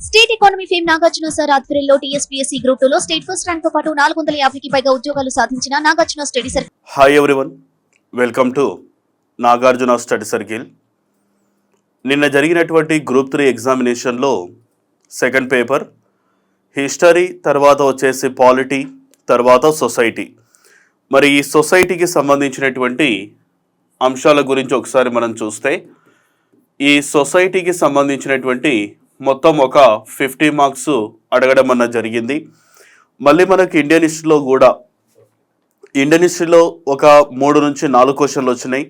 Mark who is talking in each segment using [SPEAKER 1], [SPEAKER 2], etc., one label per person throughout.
[SPEAKER 1] State economy fame Nagarjuna sir ఆధ్వర్యంలో TSPSC group 2 లో state first rank తో పాటు 450కి పైగా ఉద్యోగాలు సాధించిన Nagarjuna study circle.
[SPEAKER 2] Hi everyone, welcome to Nagarjuna study circle. నిన్న జరిగినటువంటి గ్రూప్ 3 ఎగ్జామినేషన్లో సెకండ్ పేపర్ హిస్టరీ, తర్వాత వచ్చేసి పాలిటీ, తర్వాత సొసైటీ. మరి ఈ సొసైటీకి సంబంధించినటువంటి అంశాల గురించి ఒకసారి మనం చూస్తే, ఈ సొసైటీకి సంబంధించినటువంటి మొత్తం ఒక 50 మార్క్స్ అడగడం అన్నది జరిగింది. మళ్ళీ మనకి ఇండియన్ హిస్టరీలో ఒక 3 నుంచి 4 క్వశ్చన్లు వచ్చినాయి.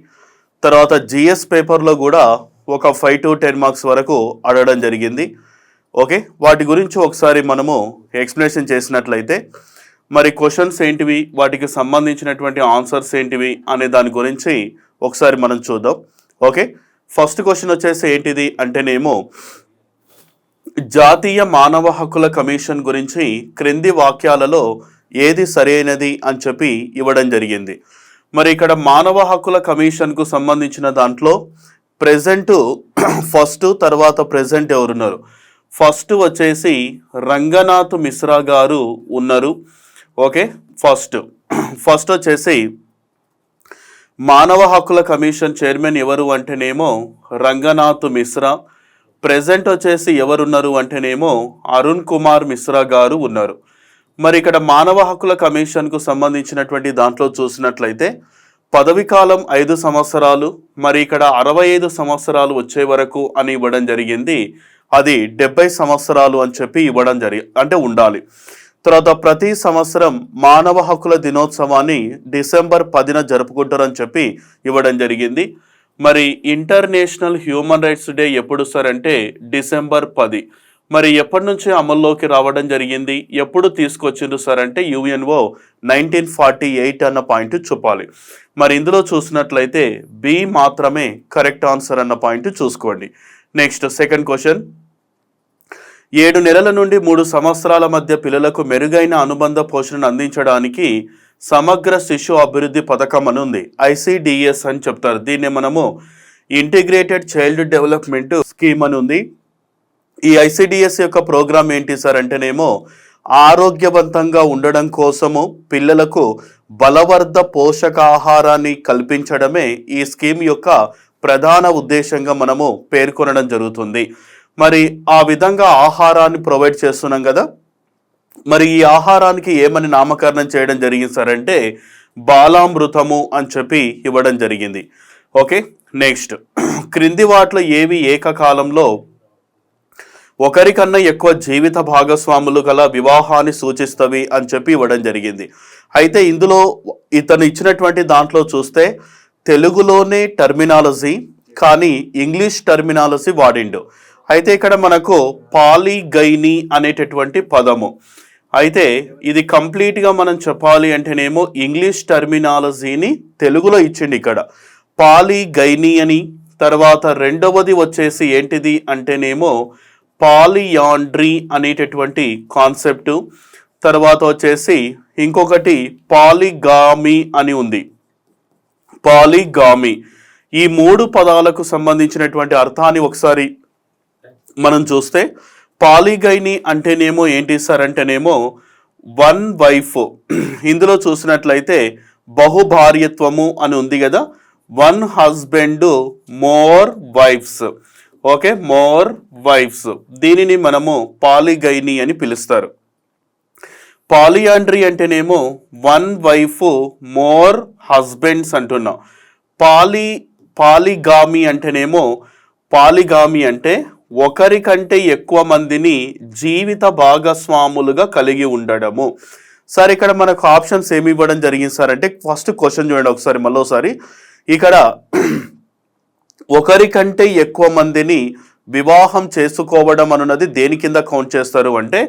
[SPEAKER 2] తర్వాత జిఎస్ పేపర్లో కూడా ఒక 5 to 10 మార్క్స్ వరకు అడగడం జరిగింది. ఓకే, వాటి గురించి ఒకసారి మనము ఎక్స్ప్లెనేషన్ చేసినట్లయితే, మరి క్వశ్చన్స్ ఏంటివి, వాటికి సంబంధించినటువంటి ఆన్సర్స్ ఏంటివి అనే దాని గురించి ఒకసారి మనం చూద్దాం. ఓకే, ఫస్ట్ క్వశ్చన్ వచ్చేసి ఏంటిది అంటేనేమో, జాతీయ మానవ హక్కుల కమిషన్ గురించి క్రింది వాక్యాలలో ఏది సరైనది అని చెప్పి ఇవ్వడం జరిగింది. మరి ఇక్కడ మానవ హక్కుల కమిషన్కు సంబంధించిన దాంట్లో ప్రెజెంట్ ఫస్ట్, తర్వాత ప్రెజెంట్ ఎవరున్నారు? ఫస్ట్ వచ్చేసి రంగనాథ్ మిశ్రా గారు ఉన్నారు. ఓకే, ఫస్ట్ వచ్చేసి మానవ హక్కుల కమిషన్ చైర్మన్ ఎవరు అంటేనేమో రంగనాథ్ మిశ్రా. ప్రెజెంట్ వచ్చేసి ఎవరున్నారు అంటేనేమో అరుణ్ కుమార్ మిశ్రా గారు ఉన్నారు. మరి ఇక్కడ మానవ హక్కుల కమిషన్కు సంబంధించినటువంటి దాంట్లో చూసినట్లయితే పదవి కాలం 5 సంవత్సరాలు, మరి ఇక్కడ 65 సంవత్సరాలు వచ్చే వరకు అని ఇవ్వడం జరిగింది. అది 70 సంవత్సరాలు అని చెప్పి ఇవ్వడం అంటే ఉండాలి. తర్వాత ప్రతి సంవత్సరం మానవ హక్కుల దినోత్సవాన్ని డిసెంబర్ 10న జరుపుకుంటారని చెప్పి ఇవ్వడం జరిగింది. మరి ఇంటర్నేషనల్ హ్యూమన్ రైట్స్ డే ఎప్పుడు సార్ అంటే డిసెంబర్ 10. మరి ఎప్పటి నుంచి అమల్లోకి రావడం జరిగింది, ఎప్పుడు తీసుకొచ్చిండ్రు సార్ అంటే యుఎన్ఓ 1948 అన్న పాయింట్ చెప్పాలి. మరి ఇందులో చూసినట్లయితే బి మాత్రమే కరెక్ట్ ఆన్సర్ అన్న పాయింట్ చూసుకోండి. నెక్స్ట్ సెకండ్ క్వశ్చన్, 7 నెలల నుండి 3 సంవత్సరాల మధ్య పిల్లలకు మెరుగైన అనుబంధ పోషణను అందించడానికి సమగ్ర శిశు అభివృద్ధి పథకం అని ఉంది, ICDS అని చెప్తారు. దీన్ని మనము ఇంటిగ్రేటెడ్ చైల్డ్ డెవలప్మెంట్ స్కీమ్ అని ఉంది. ఈ ICDS యొక్క ప్రోగ్రామ్ ఏంటి సార్ అంటేనేమో, ఆరోగ్యవంతంగా ఉండడం కోసము పిల్లలకు బలవర్ధ పోషకాహారాన్ని కల్పించడమే ఈ స్కీమ్ యొక్క ప్రధాన ఉద్దేశంగా మనము పేర్కొనడం జరుగుతుంది. మరి ఆ విధంగా ఆహారాన్ని ప్రొవైడ్ చేస్తున్నాం కదా, మరి ఈ ఆహారానికి ఏమని నామకరణం చేయడం జరిగింది సార్ అంటే బాలామృతము అని చెప్పి ఇవ్వడం జరిగింది. ఓకే, నెక్స్ట్, క్రింది వాటిలో ఏవి ఏకకాలంలో ఒకరికన్నా ఎక్కువ జీవిత భాగస్వాములు గల వివాహాన్ని సూచిస్తవి అని చెప్పి ఇవ్వడం జరిగింది. అయితే ఇందులో ఇతను ఇచ్చినటువంటి దాంట్లో చూస్తే తెలుగులోనే టర్మినాలజీ కానీ ఇంగ్లీష్ టర్మినాలజీ వాడిండు. అయితే ఇక్కడ మనకు పాలిగైనీ అనేటటువంటి పదము, అయితే ఇది కంప్లీట్గా మనం చెప్పాలి అంటేనేమో ఇంగ్లీష్ టర్మినాలజీని తెలుగులో ఇచ్చిండి ఇక్కడ పాలిగైనీ అని. తర్వాత రెండవది వచ్చేసి ఏంటిది అంటేనేమో పాలియాండ్రీ అనేటటువంటి కాన్సెప్టు. తర్వాత వచ్చేసి ఇంకొకటి పాలిగామి అని ఉంది, పాలిగామి. ఈ 3 పదాలకు సంబంధించినటువంటి అర్థాన్ని ఒకసారి మనం చూస్తే, పాలిగైనీ అంటేనేమో ఏంటి సార్ అంటేనేమో 1 వైఫ్. ఇందులో చూసినట్లయితే బహుభార్యత్వము అని ఉంది కదా, 1 husband more wives. Okay, more wives, దీనిని మనము పాలిగైనీ అని పిలుస్తారు. పాలియాండ్రీ అంటేనేమో 1 వైఫ్ మోర్ హస్బెండ్స్ అంటున్నాం. పాలిగామి అంటేనేమో, పాలిగామి అంటే ఒకరికంటే ఎక్కువ మందిని జీవిత భాగస్వాములుగా కలిగి ఉండడము. సార్ ఇక్కడ మనకు ఆప్షన్స్ ఏమి ఇవ్వడం జరిగింది సార్ అంటే, ఫస్ట్ క్వశ్చన్ చూడండి ఒకసారి మళ్ళీసారి. ఇక్కడ ఒకరికంటే ఎక్కువ మందిని వివాహం చేసుకోవడం అన్నది దేని కింద కౌంట్ చేస్తారు అంటే,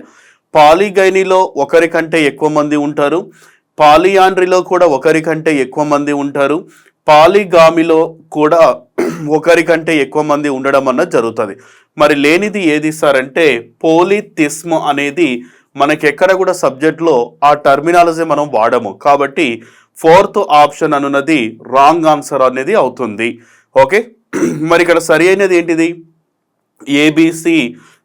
[SPEAKER 2] పాలిగైనీలో ఒకరికంటే ఎక్కువ మంది ఉంటారు, పాలియాండ్రీలో కూడా ఒకరికంటే ఎక్కువ మంది ఉంటారు, పాలిగామిలో కూడా ఒకరికంటే ఎక్కువ మంది ఉండడం అన్నది జరుగుతుంది. మరి లేనిది ఏది సార్ అంటే పోలిథిస్మ్ అనేది మనకి ఎక్కడ కూడా సబ్జెక్ట్లో ఆ టర్మినాలజీ మనం వాడము. కాబట్టి 4th ఆప్షన్ అనున్నది రాంగ్ ఆన్సర్ అనేది అవుతుంది. ఓకే, మరి ఇక్కడ సరి అయినది ఏంటిది? ABC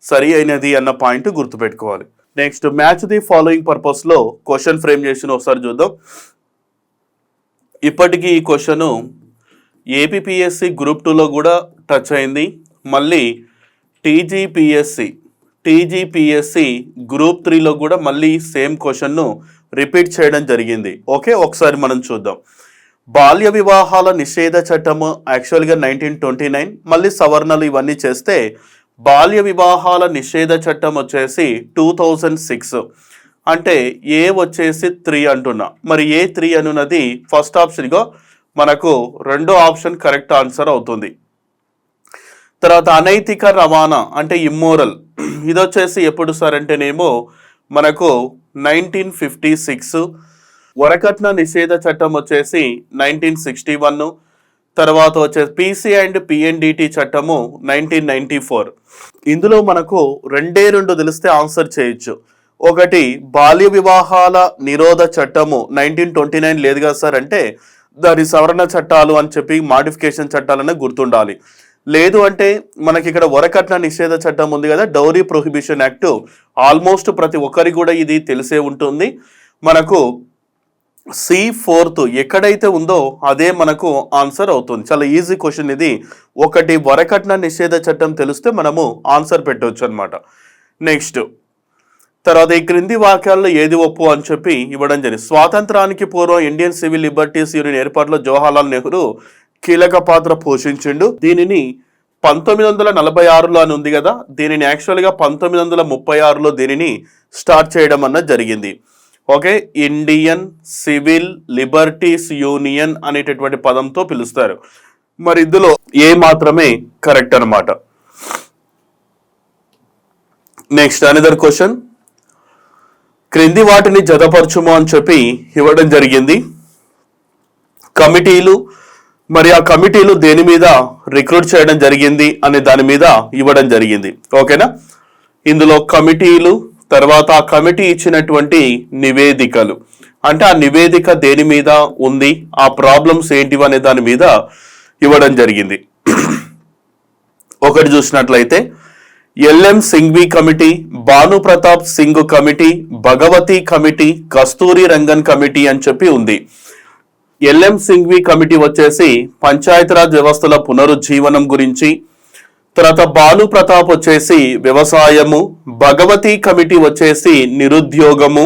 [SPEAKER 2] సరి అయినది అన్న పాయింట్ గుర్తుపెట్టుకోవాలి. నెక్స్ట్ మ్యాచ్ ది ఫాలోయింగ్ పర్పస్లో క్వశ్చన్ ఫ్రేమ్ చేసిన ఒకసారి చూద్దాం. ఇప్పటికీ ఈ క్వశ్చన్ ఏపీపీఎస్సి గ్రూప్ 2లో కూడా టచ్ అయింది. మళ్ళీ టీజీపీఎస్సి గ్రూప్ 3లో కూడా మళ్ళీ సేమ్ క్వశ్చన్ను రిపీట్ చేయడం జరిగింది. ఓకే, ఒకసారి మనం చూద్దాం. బాల్య వివాహాల నిషేధ చట్టము యాక్చువల్గా 1929, మళ్ళీ సవరణలు ఇవన్నీ చేస్తే బాల్య వివాహాల నిషేధ చట్టం వచ్చేసి 2006. అంటే ఏ వచ్చేసి 3 అంటున్నా. మరి ఏ 3 అనున్నది ఫస్ట్ ఆప్షన్గా మనకు రెండో ఆప్షన్ కరెక్ట్ ఆన్సర్ అవుతుంది. తర్వాత అనైతిక రవాణా అంటే ఇమ్మోరల్, ఇది వచ్చేసి ఎప్పుడు సార్ అంటేనేమో మనకు 1956. వరకట్న నిషేధ చట్టం వచ్చేసి 1961. తర్వాత వచ్చేసి పీసీ అండ్ పిఎన్డిటి చట్టము 1994. ఇందులో మనకు రెండు తెలిస్తే ఆన్సర్ చేయొచ్చు. ఒకటి బాల్య వివాహాల నిరోధ చట్టము 1929 లేదు కదా సార్ అంటే దాని సవరణ చట్టాలు అని చెప్పి మాడిఫికేషన్ చట్టాలనే గుర్తుండాలి. లేదు అంటే మనకి ఇక్కడ వరకట్న నిషేధ చట్టం ఉంది కదా, డౌరీ ప్రొహిబిషన్ యాక్ట్, ఆల్మోస్ట్ ప్రతి ఒక్కరికి కూడా ఇది తెలిసే ఉంటుంది. మనకు C4 ఎక్కడైతే ఉందో అదే మనకు ఆన్సర్ అవుతుంది. చాలా ఈజీ క్వశ్చన్ ఇది. ఒకటి వరకట్న నిషేధ చట్టం తెలిస్తే మనము ఆన్సర్ పెట్టవచ్చు అనమాట. నెక్స్ట్ తర్వాత ఈ క్రింది వాక్యాల్లో ఏది ఒప్పు అని చెప్పి ఇవ్వడం జరిగింది. స్వాతంత్రానికి పూర్వం ఇండియన్ సివిల్ లిబర్టీస్ యూనియన్ ఏర్పాటులో జవహర్లాల్ నెహ్రూ కీలక పాత్ర పోషించిండు. దీనిని 1946లో అని ఉంది కదా, దీనిని యాక్చువల్గా 1936లో దీనిని స్టార్ట్ చేయడం అన్నది జరిగింది. Okay, Indian civil liberties union అనేటటువంటి పదంతో పిలుస్తారు. మరి ఇందులో ఏ మాత్రమే కరెక్ట్ అనమాట. నెక్స్ట్ అనదర్ క్వశ్చన్, క్రింది వాటిని జతపరచుము అని చెప్పి ఇవ్వడం జరిగింది. కమిటీలు, మరి ఆ కమిటీలు దేని మీద రిక్రూట్ చేయడం జరిగింది అనే దాని మీద ఇవ్వడం జరిగింది. ఓకేనా, ఇందులో కమిటీలు, తర్వాత ఆ కమిటీ ఇచ్చినటువంటి నివేదికలు, అంటే ఆ నివేదిక దేని మీద ఉంది, ఆ ప్రాబ్లమ్స్ ఏంటివి అనే దాని మీద ఇవ్వడం జరిగింది. ఒకటి చూసినట్లయితే LM Singhvi committee, Bhanu Pratap Singh committee, Bhagwati committee, Kasturi Rangan committee అని చెప్పి ఉంది. ఎల్ఎం సింఘ్వి కమిటీ వచ్చేసి పంచాయతీరాజ్ వ్యవస్థల పునరుజ్జీవనం గురించి, తర్వాత భాను ప్రతాప్ వచ్చేసి వ్యవసాయము, భగవతి కమిటీ వచ్చేసి నిరుద్యోగము,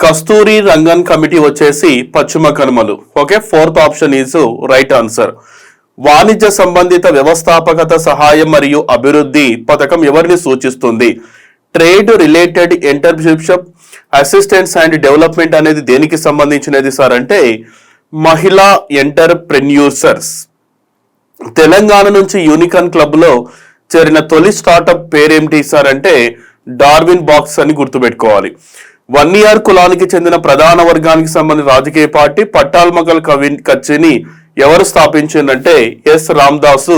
[SPEAKER 2] కస్తూరి రంగన్ కమిటీ వచ్చేసి పశ్చిమ కనుమలు. Okay, 4th option is right answer. వాణిజ్య సంబంధిత వ్యవస్థాపకత సహాయం మరియు అభివృద్ధి పథకం ఎవరిని సూచిస్తుంది? Trade related entrepreneurship assistance and development అనేది దేనికి సంబంధించినది సార్ అంటే మహిళా ఎంటర్ప్రెన్యూర్స్. తెలంగాణ నుంచి యూనికాన్ క్లబ్ లో చేరిన తొలి స్టార్టప్ పేరేమిటి సార్ అంటే డార్విన్ బాక్స్ అని గుర్తుపెట్టుకోవాలి. 1 year కులానికి చెందిన ప్రధాన వర్గానికి సంబంధించిన రాజకీయ పార్టీ పట్టాల్మగల్ కచ్చిని ఎవరు స్థాపించిందంటే ఎస్ రామ్దాస్.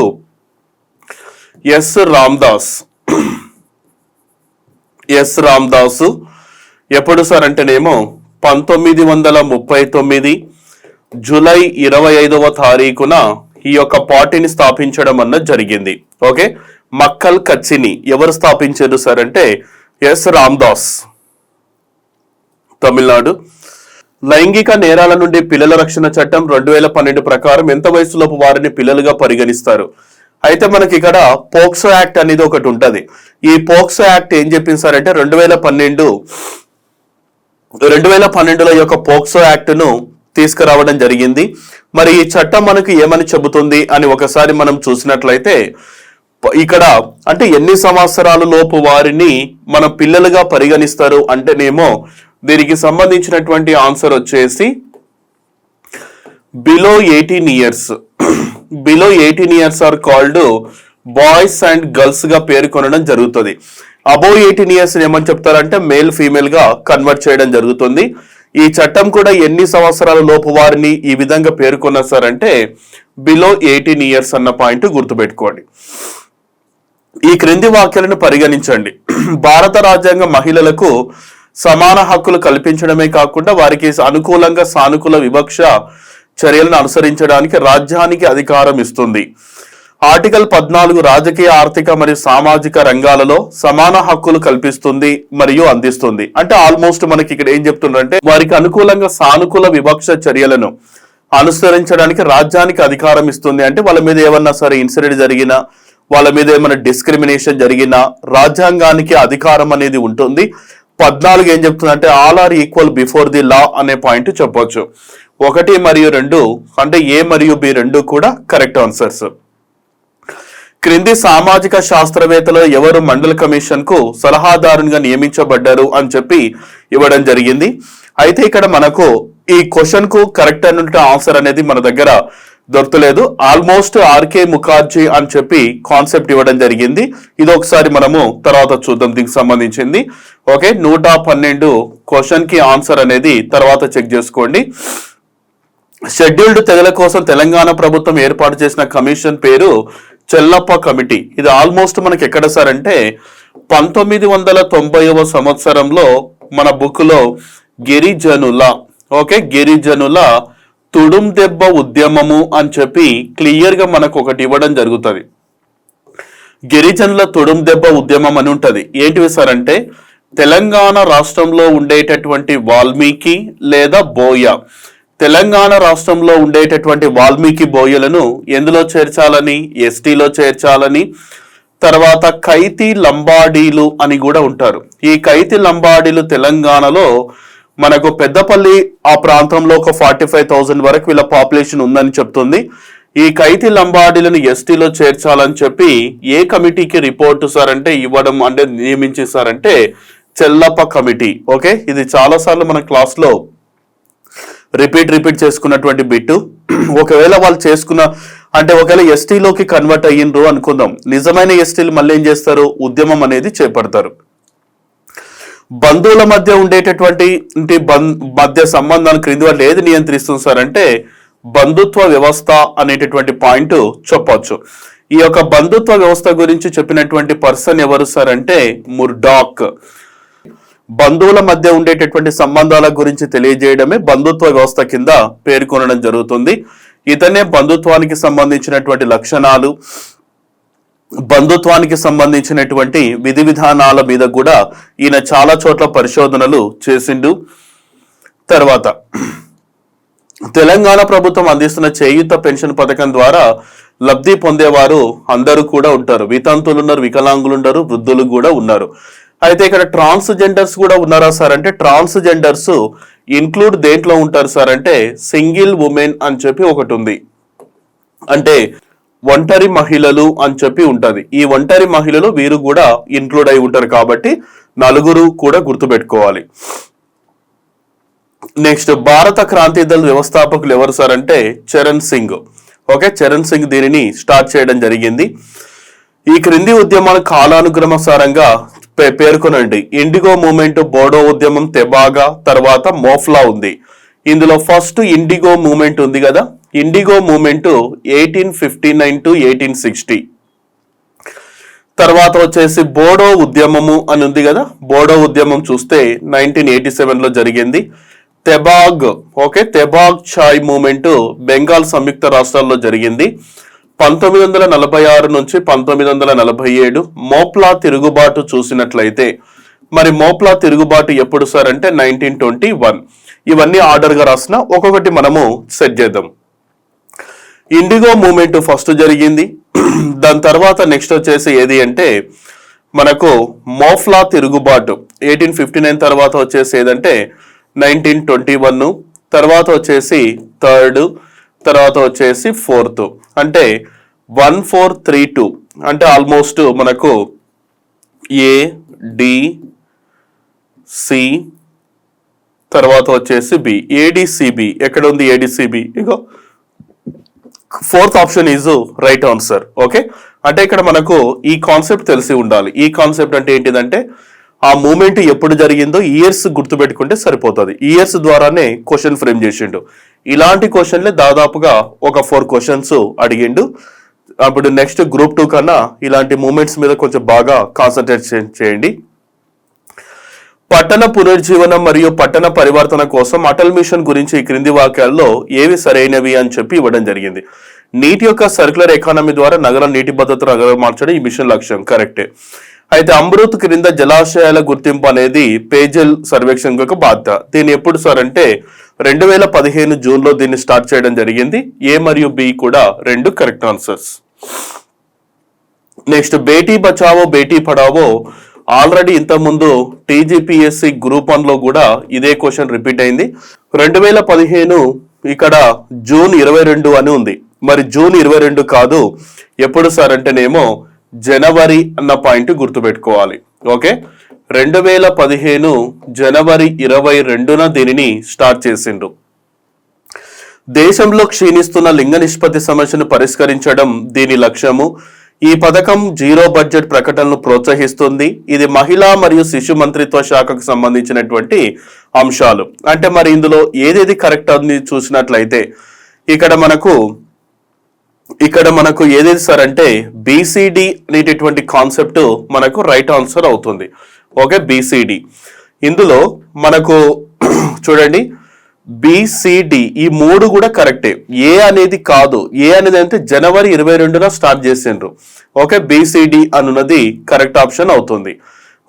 [SPEAKER 2] ఎప్పుడు సార్ అంటేనేమో 1939 జూలై 25వ తారీఖున ఈ యొక్క పార్టీని స్థాపించడం అన్నది జరిగింది. ఓకే, మక్కల్ కచ్చిని ఎవరు స్థాపించారు సార్ అంటే ఎస్ రామ్దాస్, తమిళనాడు. లైంగిక నేరాల నుండి పిల్లల రక్షణ చట్టం 2012 ప్రకారం ఎంత వయసులోపు వారిని పిల్లలుగా పరిగణిస్తారు? అయితే మనకి ఇక్కడ పోక్సో యాక్ట్ అనేది ఒకటి ఉంటది. ఈ పోక్సో యాక్ట్ ఏం చెప్పింది సార్ అంటే 2012లో ఈ యొక్క పోక్సో యాక్ట్ ను తీసుకురావడం జరిగింది. మరి ఈ చట్టం మనకు ఏమని చెబుతుంది అని ఒకసారి మనం చూసినట్లయితే ఇక్కడ అంటే ఎన్ని సంవత్సరాల లోపు వారిని మనం పిల్లలుగా పరిగణిస్తారు అంటేనేమో దీనికి సంబంధించినటువంటి ఆన్సర్ వచ్చేసి below 18 years. Below 18 years are called boys and girls గా పేర్కొనడం జరుగుతుంది. అబోవ్ 18 years ఏమని చెప్తారంటే మేల్ ఫీమేల్ గా కన్వర్ట్ చేయడం జరుగుతుంది. ఈ చట్టం కూడా ఎన్ని సంవత్సరాల లోపు వారిని ఈ విధంగా పేర్కొన్నారు సార్ అంటే బిలో 18 years అన్న పాయింట్ గుర్తుపెట్టుకోండి. ఈ క్రింది వాక్యాలను పరిగణించండి. భారత రాజ్యాంగం మహిళలకు సమాన హక్కులు కల్పించడమే కాకుండా వారికి అనుకూలంగా సానుకూల వివక్ష చర్యలను అనుసరించడానికి రాజ్యానికి అధికారం ఇస్తుంది. ఆర్టికల్ 14 రాజకీయ, ఆర్థిక మరియు సామాజిక రంగాలలో సమాన హక్కులు కల్పిస్తుంది మరియు అందిస్తుంది. అంటే ఆల్మోస్ట్ మనకి ఇక్కడ ఏం చెప్తుందంటే వారికి అనుకూలంగా సానుకూల వివక్ష చర్యలను అనుసరించడానికి రాజ్యానికి అధికారం ఇస్తుంది. అంటే వాళ్ళ మీద ఏమన్నా సరే ఇన్సిడెంట్ జరిగినా, వాళ్ళ మీద ఏమైనా డిస్క్రిమినేషన్ జరిగినా రాజ్యాంగానికి అధికారం అనేది ఉంటుంది. 14 ఏం చెప్తుందంటే all are equal before the law అనే పాయింట్ చెప్పొచ్చు. 1 మరియు 2 అంటే ఏ మరియు బి 2 కూడా కరెక్ట్ ఆన్సర్స్. క్రింది సామాజిక శాస్త్రవేత్తలు ఎవరు మండల్ కమిషన్ కు సలహాదారునిగా నియమించబడ్డారు అని చెప్పి ఇవ్వడం జరిగింది. అయితే ఇక్కడ మనకు ఈ క్వశ్చన్ కు కరెక్ట్ అయిన ఆన్సర్ అనేది మన దగ్గర దొరకలేదు. ఆల్మోస్ట్ ఆర్కే ముఖర్జీ అని చెప్పి కాన్సెప్ట్ ఇవ్వడం జరిగింది. ఇది ఒకసారి మనము తర్వాత చూద్దాం దీనికి సంబంధించింది. ఓకే, 112 క్వశ్చన్ కి ఆన్సర్ అనేది తర్వాత చెక్ చేసుకోండి. షెడ్యూల్డ్ తెగల కోసం తెలంగాణ ప్రభుత్వం ఏర్పాటు చేసిన కమిషన్ పేరు చెల్లప్ప కమిటీ. ఇది ఆల్మోస్ట్ మనకి ఎక్కడ సార్ అంటే 1990వ సంవత్సరంలో మన బుక్ లో గిరిజనుల తుడుం దెబ్బ ఉద్యమము అని చెప్పి క్లియర్ గా మనకు ఒకటి ఇవ్వడం జరుగుతుంది. గిరిజనుల తుడుం దెబ్బ ఉద్యమం అని ఉంటది. ఏంటివి సార్ అంటే తెలంగాణ రాష్ట్రంలో ఉండేటటువంటి వాల్మీకి లేదా బోయ, తెలంగాణ రాష్ట్రంలో ఉండేటటువంటి వాల్మీకి బోయలను ఎందులో చేర్చాలని, ఎస్టీలో చేర్చాలని, తర్వాత కైతి లంబాడీలు అని కూడా ఉంటారు. ఈ కైతి లంబాడీలు తెలంగాణలో మనకు పెద్దపల్లి ఆ ప్రాంతంలో ఒక 45,000 వరకు వీళ్ళ పాపులేషన్ ఉందని చెప్తుంది. ఈ కైతి లంబాడీలను ఎస్టీలో చేర్చాలని చెప్పి ఏ కమిటీకి రిపోర్ట్ సార్ అంటే ఇవ్వడం అంటే నియమించేసారంటే చెల్లప్ప కమిటీ. ఓకే, ఇది చాలా సార్లు మన క్లాస్ లో రిపీట్ చేసుకున్నటువంటి బిట్టు. ఒకవేళ వాళ్ళు చేసుకున్న అంటే ఒకవేళ ఎస్టీలోకి కన్వర్ట్ అయ్యిండ్రు అనుకుందాం, నిజమైన ఎస్టీలు మళ్ళీ ఏం చేస్తారు, ఉద్యమం అనేది చేపడతారు. బంధువుల మధ్య ఉండేటటువంటి మధ్య సంబంధాన్ని క్రింది వాళ్ళు ఏది నియంత్రిస్తుంది సార్ అంటే బంధుత్వ వ్యవస్థ అనేటటువంటి పాయింట్ చెప్పొచ్చు. ఈ యొక్క బంధుత్వ వ్యవస్థ గురించి చెప్పినటువంటి పర్సన్ ఎవరు సార్ అంటే ముర్డాక్. బంధువుల మధ్య ఉండేటటువంటి సంబంధాల గురించి తెలియజేయడమే బంధుత్వ వ్యవస్థ కింద పేర్కొనడం జరుగుతుంది. ఇతనే బంధుత్వానికి సంబంధించినటువంటి లక్షణాలు, బంధుత్వానికి సంబంధించినటువంటి విధి విధానాల మీద కూడా ఈయన చాలా చోట్ల పరిశోధనలు చేసిండు. తర్వాత తెలంగాణ ప్రభుత్వం అందిస్తున్న చేయూత పెన్షన్ పథకం ద్వారా లబ్ధి పొందేవారు అందరూ కూడా ఉంటారు. వితంతులు ఉన్నారు, వికలాంగులు ఉన్నారు, వృద్ధులు కూడా ఉన్నారు. అయితే ఇక్కడ ట్రాన్స్జెండర్స్ కూడా ఉన్నారా సార్ అంటే ట్రాన్స్జెండర్స్ ఇన్క్లూడ్ దేంట్లో ఉంటారు సార్ అంటే సింగిల్ ఉమెన్ అని చెప్పి ఒకటి ఉంది. అంటే ఒంటరి మహిళలు అని చెప్పి ఉంటది. ఈ ఒంటరి మహిళలు వీరు కూడా ఇన్క్లూడ్ అయి ఉంటారు కాబట్టి 4 కూడా గుర్తుపెట్టుకోవాలి. నెక్స్ట్ భారత క్రాంతి దళ వ్యవస్థాపకులు ఎవరు సార్ అంటే చరణ్ సింగ్. ఓకే, చరణ్ సింగ్ దీనిని స్టార్ట్ చేయడం జరిగింది. ఈ క్రింది ఉద్యమాలు కాలానుక్రమసారంగా పేర్కొనండి. ఇండిగో మూవ్మెంట్, బోడో ఉద్యమం, తెబాగా, తర్వాత మోఫ్లా ఉంది. ఇందులో ఫస్ట్ ఇండిగో మూవ్మెంట్ ఉంది కదా, ఇండిగో మూవ్మెంట్ 1859 to 1860. తర్వాత వచ్చేసి బోడో ఉద్యమము అని ఉంది కదా, బోడో ఉద్యమం చూస్తే 1987లో జరిగింది. తెబాగ్, ఓకే, తెబాగ్ చాయ్ మూవ్మెంట్ బెంగాల్ సంయుక్త రాష్ట్రాల్లో జరిగింది 1946 నుంచి 1947. మోప్లా తిరుగుబాటు చూసినట్లయితే మరి మోప్లా తిరుగుబాటు ఎప్పుడు సార్ అంటే 1921. ఇవన్నీ ఆర్డర్ గా రాసిన ఒక్కొక్కటి మనము సెట్ చేద్దాం. ఇండిగో మూవ్మెంట్ ఫస్ట్ జరిగింది. దాని తర్వాత నెక్స్ట్ వచ్చేసి ఏది అంటే మనకు మోఫ్లా తిరుగుబాటు 1859 తర్వాత వచ్చేసి ఏదంటే 1921. తర్వాత వచ్చేసి 3rd, తర్వాత వచ్చేసి 4th. అంటే 1432 అంటే ఆల్మోస్ట్ మనకు ఏ డి సి తర్వాత వచ్చేసి బి, ఏడిసిబి. ఎక్కడ ఉంది ADCB? Ego 4th option is right answer. Okay, అంటే ఇక్కడ మనకు ఈ కాన్సెప్ట్ తెలిసి ఉండాలి. ఈ కాన్సెప్ట్ అంటే ఏంటిదంటే ఆ మూమెంట్ ఎప్పుడు జరిగిందో ఇయర్స్ గుర్తుపెట్టుకుంటే సరిపోతుంది. ఇయర్స్ ద్వారానే క్వశ్చన్ ఫ్రేమ్ చేసిండు. ఇలాంటి క్వశ్చన్లే దాదాపుగా ఒక 4 క్వశ్చన్స్ అడిగిండు. అప్పుడు నెక్స్ట్ గ్రూప్ 2 కన్నా ఇలాంటి మూమెంట్స్ మీద కొంచెం బాగా కాన్సన్ట్రేట్ చేయండి. పట్టణ పునర్జీవనం మరియు పట్టణ పరివర్తన కోసం అటల్ మిషన్ గురించి ఈ క్రింది వాక్యాల్లో ఏవి సరైనవి అని చెప్పి ఇవ్వడం జరిగింది. నీటి యొక్క సర్క్యులర్ ఎకానమీ ద్వారా నగర నీటి భద్రతను నగరం మార్చడం ఈ మిషన్ లక్ష్యం. కరెక్టే. అయితే అమృత్ క్రింద జలాశయాల గుర్తింపు అనేది పేజల్ సర్వేక్షణ యొక్క బాధ్యత. దీన్ని ఎప్పుడు సార్ అంటే 2015 జూన్లో దీన్ని స్టార్ట్ చేయడం జరిగింది. ఏ మరియు బి కూడా రెండు correct answers. Next Beti Bachao Beti Padhao already ఇంతకుముందు టీజీపీఎస్సీ గ్రూప్ 1 లో కూడా ఇదే క్వశ్చన్ రిపీట్ అయింది. 2015 ఇక్కడ జూన్ 22 అని ఉంది. మరి జూన్ 22 కాదు, ఎప్పుడు సార్ అంటేనేమో జనవరి అన్న పాయింట్ గుర్తుపెట్టుకోవాలి. ఓకే, 2015 జనవరి 22న దీనిని స్టార్ట్ చేసిండ్రు. దేశంలో క్షీణిస్తున్న లింగ నిష్పత్తి సమస్యను పరిష్కరించడం దీని లక్ష్యము. ఈ పథకం జీరో బడ్జెట్ ప్రకటనను ప్రోత్సహిస్తుంది. ఇది మహిళా మరియు శిశు మంత్రిత్వ శాఖకు సంబంధించినటువంటి అంశాలు. అంటే మరి ఇందులో ఏదేది కరెక్ట్ అని చూసినట్లయితే ఇక్కడ మనకు ఏదేది సార్ అంటే బీసీడి అనేటటువంటి కాన్సెప్ట్ మనకు రైట్ ఆన్సర్ అవుతుంది. Okay, BCD. ఇందులో మనకు చూడండి బిసిడి ఈ మూడు కూడా కరెక్టే. ఏ అనేది కాదు. ఏ అనేది అంటే జనవరి 22న స్టార్ట్ చేసిండ్రు. ఓకే, బిసిడి అనున్నది కరెక్ట్ ఆప్షన్ అవుతుంది.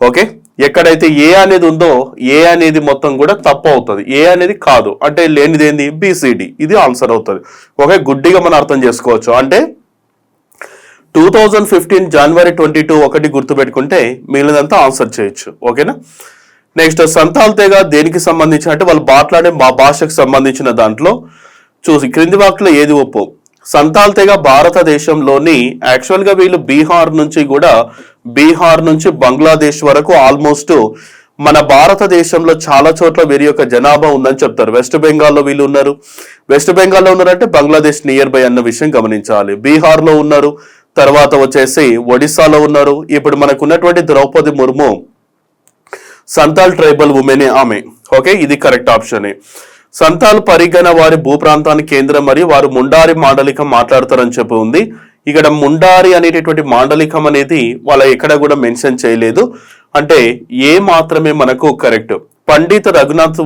[SPEAKER 2] ఓకే, ఎక్కడైతే ఏ అనేది ఉందో ఏ అనేది మొత్తం కూడా తప్పు అవుతుంది. ఏ అనేది కాదు అంటే లేనిది ఏంది బిసిడి, ఇది ఆన్సర్ అవుతుంది. ఓకే, గుడ్డిగా మనం అర్థం చేసుకోవచ్చు. అంటే 2015 జనవరి 22 ఒకటి గుర్తుపెట్టుకుంటే మిగిలినంతా ఆన్సర్ చేయొచ్చు. ఓకేనా. నెక్స్ట్ సంతాల్ తెగ దేనికి సంబంధించిన అంటే వాళ్ళు మాట్లాడే మా భాషకు సంబంధించిన దాంట్లో చూసి క్రింది వాక్లో ఏది ఒప్పు. సంతాల్ తెగ భారతదేశంలోని యాక్చువల్గా వీళ్ళు బీహార్ నుంచి బంగ్లాదేశ్ వరకు ఆల్మోస్ట్ మన భారతదేశంలో చాలా చోట్ల వీరి యొక్క జనాభా ఉందని చెప్తారు. వెస్ట్ బెంగాల్లో వీళ్ళు ఉన్నారు. వెస్ట్ బెంగాల్లో ఉన్నారంటే బంగ్లాదేశ్ నియర్ బై అన్న విషయం గమనించాలి. బీహార్లో ఉన్నారు, తర్వాత వచ్చేసి ఒడిస్సాలో ఉన్నారు. ఇప్పుడు మనకు ఉన్నటువంటి ద్రౌపది ముర్ము సంతాల్ ట్రైబల్ ఉమెనే ఆమె. ఓకే, ఇది కరెక్ట్ ఆప్షనే. సంతాల్ పరిగణ వారి భూప్రాంతానికి కేంద్రం మరియు వారు ముండారి మాండలికం మాట్లాడతారని చెప్పి ఉంది. ఇక్కడ ముండారి అనేటటువంటి మాండలికం అనేది వాళ్ళ ఎక్కడ కూడా మెన్షన్ చేయలేదు. అంటే ఏ మాత్రమే మనకు కరెక్ట్. పండిత్ రఘునాథ్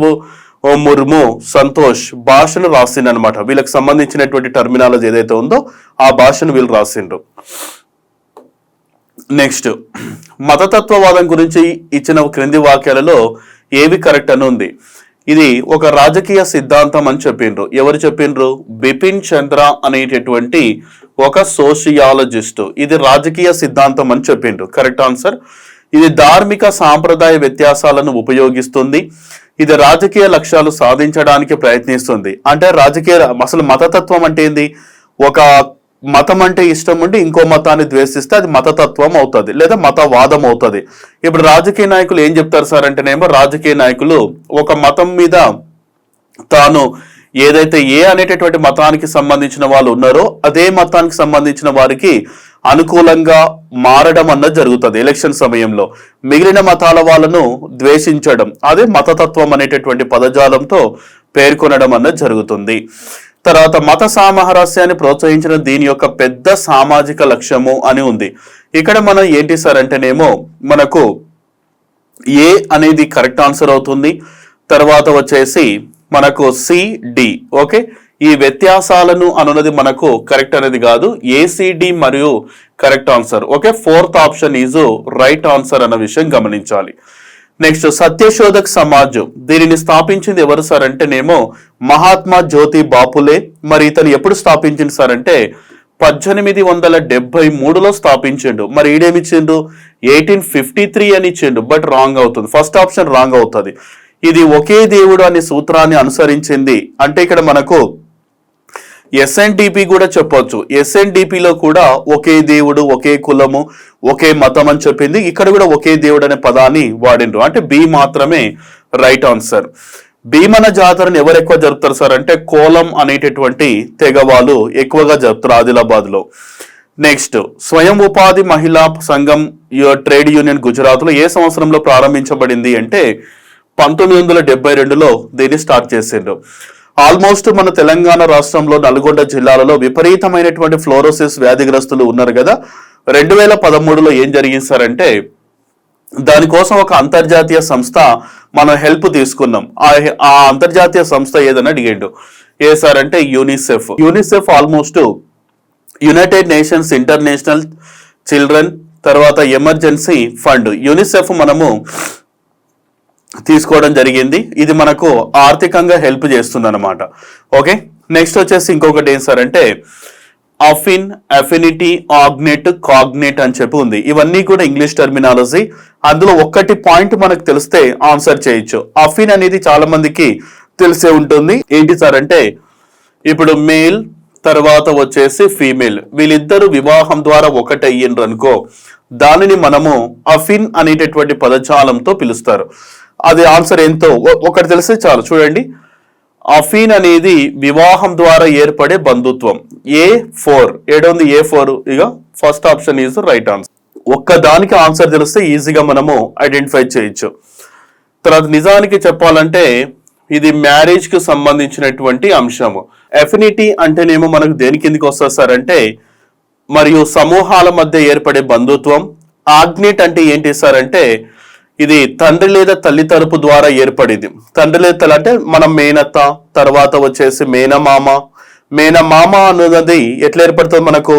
[SPEAKER 2] ముర్ము సంతోష్ భాషను రాసిండనమాట. వీళ్ళకి సంబంధించినటువంటి టర్మినాలజీ ఏదైతే ఉందో ఆ భాషను వీళ్ళు రాసిండ్రు. నెక్స్ట్ మతతత్వవాదం గురించి ఇచ్చిన క్రింది వాక్యాలలో ఏవి కరెక్ట్ అని ఉంది. ఇది ఒక రాజకీయ సిద్ధాంతం అని చెప్పిండ్రు. ఎవరు చెప్పిండ్రు? బిపిన్ చంద్ర అనేటటువంటి ఒక సోషియాలజిస్ట్. ఇది రాజకీయ సిద్ధాంతం అని చెప్పిండ్రు. Correct answer. ఇది ధార్మిక సాంప్రదాయ వ్యత్యాసాలను ఉపయోగిస్తుంది. ఇది రాజకీయ లక్ష్యాలు సాధించడానికి ప్రయత్నిస్తుంది. అంటే అసలు మతతత్వం అంటే ఏంది? ఒక మతం అంటే ఇష్టం ఉండి ఇంకో మతాన్ని ద్వేషిస్తే అది మతతత్వం అవుతుంది లేదా మతవాదం అవుతుంది. ఇప్పుడు రాజకీయ నాయకులు ఏం చెప్తారు సార్ అంటేనేమో రాజకీయ నాయకులు ఒక మతం మీద తాను ఏదైతే ఏ అనేటటువంటి మతానికి సంబంధించిన వాళ్ళు ఉన్నారో అదే మతానికి సంబంధించిన వారికి అనుకూలంగా మారడం అన్నది జరుగుతుంది ఎలక్షన్ సమయంలో. మిగిలిన మతాల వాళ్ళను ద్వేషించడం అదే మతతత్వం అనేటటువంటి పదజాలంతో పేర్కొనడం అన్నది జరుగుతుంది. తర్వాత మత సామరస్యాన్ని ప్రోత్సహించడం దీని యొక్క పెద్ద సామాజిక లక్ష్యము అని ఉంది. ఇక్కడ మనం ఏంటి సార్ అంటేనేమో మనకు ఏ అనేది కరెక్ట్ ఆన్సర్ అవుతుంది. తర్వాత వచ్చేసి మనకు సిడి. ఓకే, ఈ వ్యత్యాసాలను అనున్నది మనకు కరెక్ట్ అనేది కాదు. ఏసిడి మరియు correct answer. Okay, 4th option is right answer అన్న విషయం గమనించాలి. నెక్స్ట్ సత్యశోధక్ సమాజ్ దీనిని స్థాపించింది ఎవరు సార్ అంటేనేమో మహాత్మా జ్యోతి బాపులే. మరి ఇతను ఎప్పుడు స్థాపించింది సార్ అంటే 1873లో స్థాపించిండు. మరి ఈడేమిచ్చిండు 1853 అని ఇచ్చిండు. బట్ రాంగ్ అవుతుంది. ఫస్ట్ ఆప్షన్ రాంగ్ అవుతుంది. ఇది ఒకే దేవుడు అనే సూత్రాన్ని అనుసరించింది. అంటే ఇక్కడ మనకు ఎస్ఎన్డిపి కూడా చెప్పొచ్చు. ఎస్ఎన్డిపిలో కూడా ఒకే దేవుడు, ఒకే కులము, ఒకే మతం అని చెప్పింది. ఇక్కడ కూడా ఒకే దేవుడు అనే పదాన్ని వాడిండ్రు. అంటే బి మాత్రమే రైట్ ఆన్సర్. భీమన జాతరను ఎవరు ఎక్కువ జరుపుతారు సార్ అంటే కోలం అనేటటువంటి తెగ వాళ్ళు ఎక్కువగా జరుపుతారు ఆదిలాబాద్ లో. నెక్స్ట్ స్వయం ఉపాధి మహిళా సంఘం ట్రేడ్ యూనియన్ గుజరాత్ లో ఏ సంవత్సరంలో ప్రారంభించబడింది అంటే 1972లో దీన్ని స్టార్ట్ చేసిండ్రు. ఆల్మోస్ట్ మన తెలంగాణ రాష్ట్రంలో నల్గొండ జిల్లాలలో విపరీతమైనటువంటి ఫ్లోరోసిస్ వ్యాధిగ్రస్తులు ఉన్నారు కదా. 2013లో ఏం జరిగింది సార్ అంటే దానికోసం ఒక అంతర్జాతీయ సంస్థ మనం హెల్ప్ తీసుకున్నాం. ఆ అంతర్జాతీయ సంస్థ ఏదని అడిగిండు. ఏ సార్ అంటే UNICEF. UNICEF almost United nations international children, తర్వాత ఎమర్జెన్సీ ఫండ్ యూనిసెఫ్ మనము తీసుకోవడం జరిగింది. ఇది మనకు ఆర్థికంగా హెల్ప్ చేస్తుంది అనమాట. ఓకే, నెక్స్ట్ వచ్చేసి ఇంకొకటి ఏం సార్ అంటే అఫిన్, అఫినిటీ, ఆగ్నేట్, కాగ్నేట్ అని చెప్పి ఉంది. ఇవన్నీ కూడా ఇంగ్లీష్ టర్మినాలజీ. అందులో ఒక్కటి పాయింట్ మనకు తెలిస్తే ఆన్సర్ చేయొచ్చు. అఫిన్ అనేది చాలా మందికి తెలిసే ఉంటుంది. ఏంటి సార్ అంటే ఇప్పుడు మేల్ తర్వాత వచ్చేసి ఫీమేల్, వీళ్ళిద్దరు వివాహం ద్వారా ఒకటయ్యిండ్రు అనుకో, దానిని మనము అఫిన్ అనేటటువంటి పదజాలంతో పిలుస్తారు. అది ఆన్సర్ ఏంటో ఒకటి తెలిస్తే చాలు. చూడండి, అఫీన్ అనేది వివాహం ద్వారా ఏర్పడే బంధుత్వం. A4 ఏడుంది, A4. ఇక first option is right answer. ఒక్కదానికి ఆన్సర్ తెలిస్తే ఈజీగా మనము ఐడెంటిఫై చేయొచ్చు. తర్వాత నిజానికి చెప్పాలంటే ఇది మ్యారేజ్ కు సంబంధించినటువంటి అంశము. ఎఫినిటీ అంటేనేమో మనకు దేని కిందికి వస్తుంది సార్ అంటే మరియు సమూహాల మధ్య ఏర్పడే బంధుత్వం. ఆగ్నేట్ అంటే ఏంటి సార్ అంటే ఇది తండ్రి లేదా తల్లి తరపు ద్వారా ఏర్పడేది. తండ్రి లేదా తల్లి అంటే మనం మేనత్త, తర్వాత వచ్చేసి మేనమామ. మేనమామ అన్నది ఎట్లా ఏర్పడుతుంది, మనకు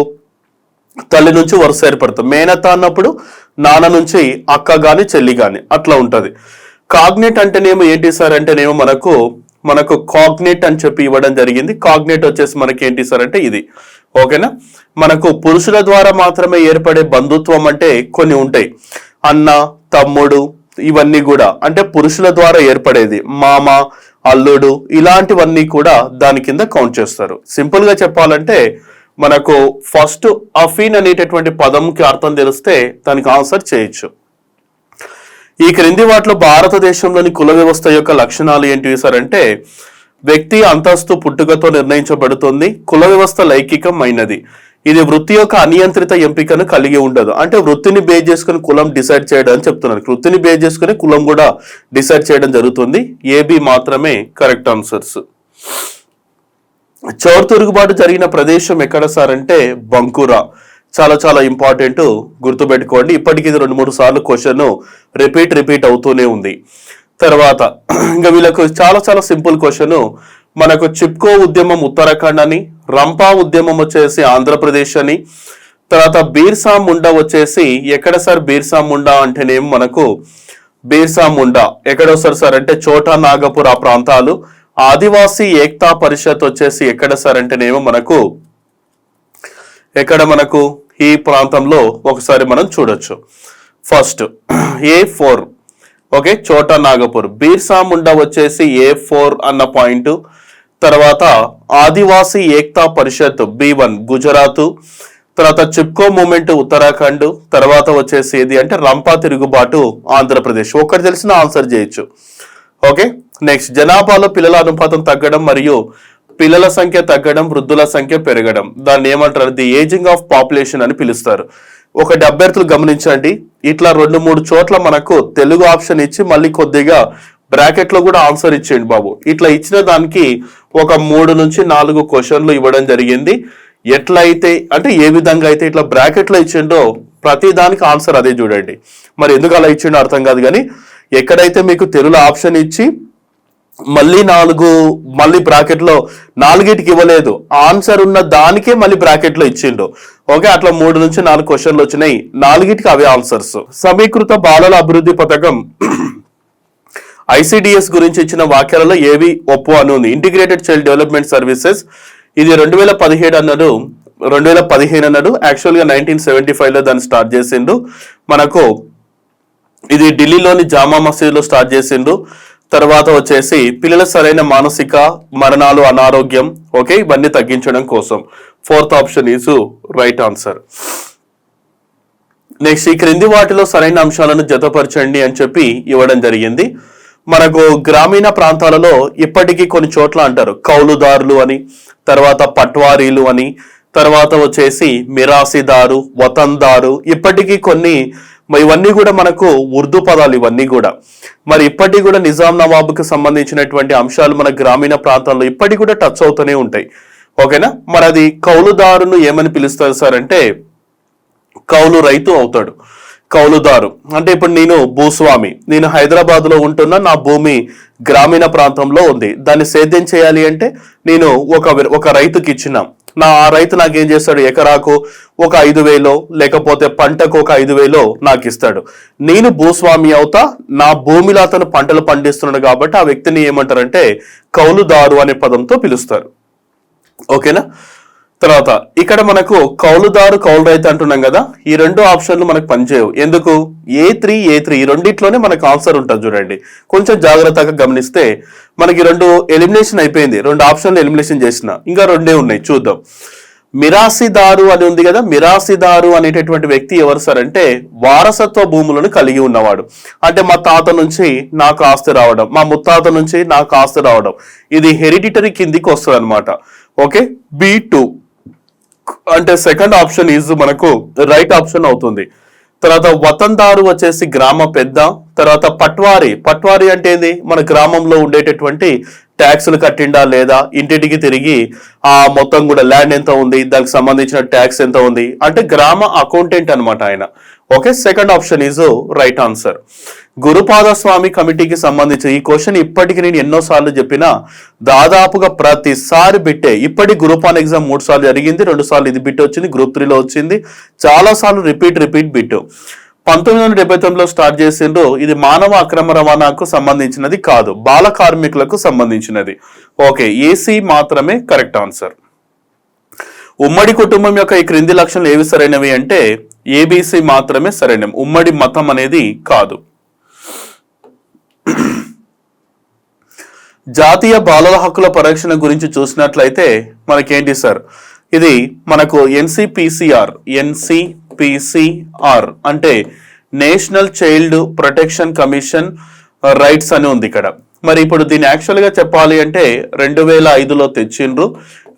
[SPEAKER 2] తల్లి నుంచి వరుస ఏర్పడుతుంది. మేనత్త అన్నప్పుడు నాన్న నుంచి అక్క గాని చెల్లి గాని అట్లా ఉంటది. కాగ్నేట్ అంటేనేమో ఏంటి సార్ అంటేనేమో మనకు కాగ్నేట్ అని చెప్పి ఇవ్వడం జరిగింది. కాగ్నేట్ వచ్చేసి మనకి ఏంటి సార్ అంటే ఇది. ఓకేనా, మనకు పురుషుల ద్వారా మాత్రమే ఏర్పడే బంధుత్వం అంటే కొన్ని ఉంటాయి. అన్న, తమ్ముడు, ఇవన్నీ కూడా అంటే పురుషుల ద్వారా ఏర్పడేది. మామ, అల్లుడు, ఇలాంటివన్నీ కూడా దాని కింద కౌంట్ చేస్తారు. సింపుల్ గా చెప్పాలంటే మనకు ఫస్ట్ అఫీన్ అనేటటువంటి పదంకి అర్థం తెలిస్తే దానికి ఆన్సర్ చేయొచ్చు. ఈ క్రింది వాటిలో భారతదేశంలోని కుల వ్యవస్థ యొక్క లక్షణాలు ఏంటివి సార్ అంటే వ్యక్తి అంతస్తు పుట్టుకతో నిర్ణయించబడుతుంది. కుల వ్యవస్థ లైంగికమైనది. ఇది వృత్తి యొక్క అనియంత్రిత ఎంపికను కలిగి ఉండదు. అంటే వృత్తిని బేస్ చేసుకుని కులం డిసైడ్ చేయడం అని చెప్తున్నాను. వృత్తిని బేస్ చేసుకుని కులం కూడా డిసైడ్ చేయడం జరుగుతుంది. AB మాత్రమే కరెక్ట్ ఆన్సర్స్. చోర్ తిరుగుబాటు జరిగిన ప్రదేశం ఎక్కడ సార్ అంటే బంకురా. చాలా చాలా ఇంపార్టెంట్, గుర్తుపెట్టుకోండి. ఇప్పటికీ 2-3 సార్లు క్వశ్చన్ రిపీట్ అవుతూనే ఉంది. తర్వాత ఇంకా వీళ్ళకు చాలా చాలా సింపుల్ క్వశ్చన్. మనకు చిప్కో ఉద్యమం ఉత్తరాఖండ్ అని, రంపా ఉద్యమం వచ్చేసి ఆంధ్రప్రదేశ్ అని, తర్వాత బీర్సా ముండా వచ్చేసి ఎక్కడ సార్? బీర్సా ముండా అంటేనేమో మనకు బీర్సా ముండా ఎక్కడ వస్తారు సార్ అంటే చోటా నాగపూర్ ఆ ప్రాంతాలు. ఆదివాసీ ఏక్తా పరిషత్ వచ్చేసి ఎక్కడ సార్ అంటేనేమో మనకు ఈ ప్రాంతంలో ఒకసారి మనం చూడొచ్చు. ఫస్ట్ A4 ఓకే, చోటా నాగపూర్. బీర్సా ముండా వచ్చేసి A4 అన్న పాయింట్. తర్వాత ఆదివాసీ ఏక్తా పరిషత్ B1 గుజరాత్. తర్వాత చిప్కో మూమెంట్ ఉత్తరాఖండ్. తర్వాత వచ్చేసి ఏది అంటే రంపా తిరుగుబాటు ఆంధ్రప్రదేశ్. ఒకటి తెలిసిన ఆన్సర్ చేయొచ్చు. ఓకే, నెక్స్ట్ జనాభాలో పిల్లల అనుపాతం తగ్గడం మరియు పిల్లల సంఖ్య తగ్గడం, వృద్ధుల సంఖ్య పెరగడం, దాన్ని ఏమంటారు? ది ఏజింగ్ ఆఫ్ పాపులేషన్ అని పిలుస్తారు. ఒక అభ్యర్థులు గమనించండి, ఇట్లా 2-3 చోట్ల మనకు తెలుగు ఆప్షన్ ఇచ్చి మళ్ళీ కొద్దిగా బ్రాకెట్ లో కూడా ఆన్సర్ ఇచ్చేయండి బాబు. ఇట్లా ఇచ్చిన దానికి ఒక 3 నుంచి 4 క్వశ్చన్లు ఇవ్వడం జరిగింది. ఎట్లయితే అంటే ఏ విధంగా అయితే ఇట్లా బ్రాకెట్ లో ఇచ్చిండో ప్రతి దానికి ఆన్సర్ అదే చూడండి. మరి ఎందుకు అలా ఇచ్చిండో అర్థం కాదు, కానీ ఎక్కడైతే మీకు తెలుగు ఆప్షన్ ఇచ్చి మళ్ళీ బ్రాకెట్ లో 4కి ఇవ్వలేదు, ఆన్సర్ ఉన్న దానికే మళ్ళీ బ్రాకెట్ లో ఇచ్చిండు. ఓకే, అట్లా 3 నుంచి 4 క్వశ్చన్లు వచ్చినాయి, 4కి అవే ఆన్సర్స్. సమీకృత బాలల అభివృద్ధి పథకం ICDS గురించి ఇచ్చిన వాక్యాలలో ఏవి ఒప్పు అని ఉంది. ఇంటిగ్రేటెడ్ చైల్డ్ డెవలప్మెంట్ సర్వీసెస్ ఇది 2017 అన్నాడు, 2015 అన్నాడు. యాక్చువల్ గా 1975 లో దాన్ని స్టార్ట్ చేసిండు. మనకు ఇది ఢిల్లీలోని జామా మసీదులో స్టార్ట్ చేసిండు. తర్వాత వచ్చేసి పిల్లల సరైన మానసిక మరణాలు, అనారోగ్యం, ఓకే, ఇవన్నీ తగ్గించడం కోసం. 4th option is right answer. Next ఈ క్రింది వాటిలో సరైన అంశాలను జతపరచండి అని చెప్పి ఇవ్వడం జరిగింది. మనకు గ్రామీణ ప్రాంతాలలో ఇప్పటికీ కొన్ని చోట్ల అంటారు కౌలుదారులు అని, తర్వాత పట్వారీలు అని, తర్వాత వచ్చేసి మిరాసిదారు, వతందారు, ఇప్పటికీ కొన్ని ఇవన్నీ కూడా మనకు ఉర్దూ పదాలు ఇవన్నీ కూడా. మరి ఇప్పటికీ కూడా నిజాం నవాబుకి సంబంధించినటువంటి అంశాలు మన గ్రామీణ ప్రాంతాల్లో ఇప్పటికీ కూడా టచ్ అవుతూనే ఉంటాయి. ఓకేనా, మరి అది కౌలుదారును ఏమని పిలుస్తారు సార్ అంటే కౌలు రైతు అవుతాడు. కౌలుదారు అంటే ఇప్పుడు నేను భూస్వామి, నేను హైదరాబాద్ లో ఉంటున్నా, నా భూమి గ్రామీణ ప్రాంతంలో ఉంది, దాన్ని సేద్యం చేయాలి అంటే నేను ఒక రైతుకి ఇచ్చిన, ఆ రైతు నాకేం చేస్తాడు, ఎకరాకు ఒక 5,000 లేకపోతే పంటకు ఒక 5,000 నాకు ఇస్తాడు. నేను భూస్వామి అవుతా, నా భూమిలో అతను పంటలు పండిస్తున్నాడు కాబట్టి ఆ వ్యక్తిని ఏమంటారంటే కౌలుదారు అనే పదంతో పిలుస్తారు. ఓకేనా. తర్వాత ఇక్కడ మనకు కౌలుదారు కౌలు రైతు అంటున్నాం కదా, ఈ రెండు ఆప్షన్లు మనకు పనిచేయవు. ఎందుకు? A3 ఈ రెండిట్లోనే మనకు ఆన్సర్ ఉంటుంది. చూడండి, కొంచెం జాగ్రత్తగా గమనిస్తే మనకి రెండు ఎలిమినేషన్ అయిపోయింది. రెండు ఆప్షన్లు ఎలిమినేషన్ చేసిన, ఇంకా రెండే ఉన్నాయి, చూద్దాం. మిరాసిదారు అని ఉంది కదా, మిరాసిదారు అనేటటువంటి వ్యక్తి ఎవరు సార్ అంటే వారసత్వ భూములను కలిగి ఉన్నవాడు. అంటే మా తాత నుంచి నాకు ఆస్తి రావడం, మా ముత్తాత నుంచి నాకు ఆస్తి రావడం, ఇది హెరిడిటరీ కిందికి వస్తుంది అనమాట. ఓకే, B2 అంటే సెకండ్ ఆప్షన్ ఈజ్ మనకు రైట్ ఆప్షన్ అవుతుంది. తర్వాత వతందారు వచ్చేసి గ్రామ పెద్ద. తర్వాత పట్వారి అంటే ఏంది, మన గ్రామంలో ఉండేటటువంటి ట్యాక్సులు కట్టిండా లేదా, ఇంటింటికి తిరిగి ఆ మొత్తం కూడా ల్యాండ్ ఎంత ఉంది, దానికి సంబంధించిన ట్యాక్స్ ఎంత ఉంది అంటే గ్రామ అకౌంటెంట్ అనమాట ఆయన. Okay, second option is right answer. Gurupada Swami కమిటీకి సంబంధించి ఈ క్వశ్చన్ ఇప్పటికి నేను ఎన్నోసార్లు చెప్పినా దాదాపుగా ప్రతిసారి బిట్టే. ఇప్పటి గ్రూప్ 1 ఎగ్జామ్ 3 సార్లు జరిగింది, 2 సార్లు ఇది బిట్ వచ్చింది, గ్రూప్ 3లో వచ్చింది, చాలా సార్లు రిపీట్ బిట్. 1979లో స్టార్ట్ చేసిండ్రు. ఇది మానవ అక్రమ రవాణాకు సంబంధించినది కాదు, బాల కార్మికులకు సంబంధించినది. ఓకే, ఏసీ మాత్రమే కరెక్ట్ ఆన్సర్. ఉమ్మడి కుటుంబం యొక్క ఈ క్రింది లక్షణాలు ఏవి సరైనవి అంటే ABC మాత్రమే సరైనవి, ఉమ్మడి మతం అనేది కాదు. జాతీయ బాలల హక్కుల పరిరక్షణ గురించి చూసినట్లయితే మనకేంటి సార్, ఇది మనకు ఎన్సిపిసిఆర్ అంటే national child protection commission rights అని ఉంది ఇక్కడ. మరి ఇప్పుడు దీన్ని యాక్చువల్గా చెప్పాలి అంటే 2005లో తెచ్చిండ్రు,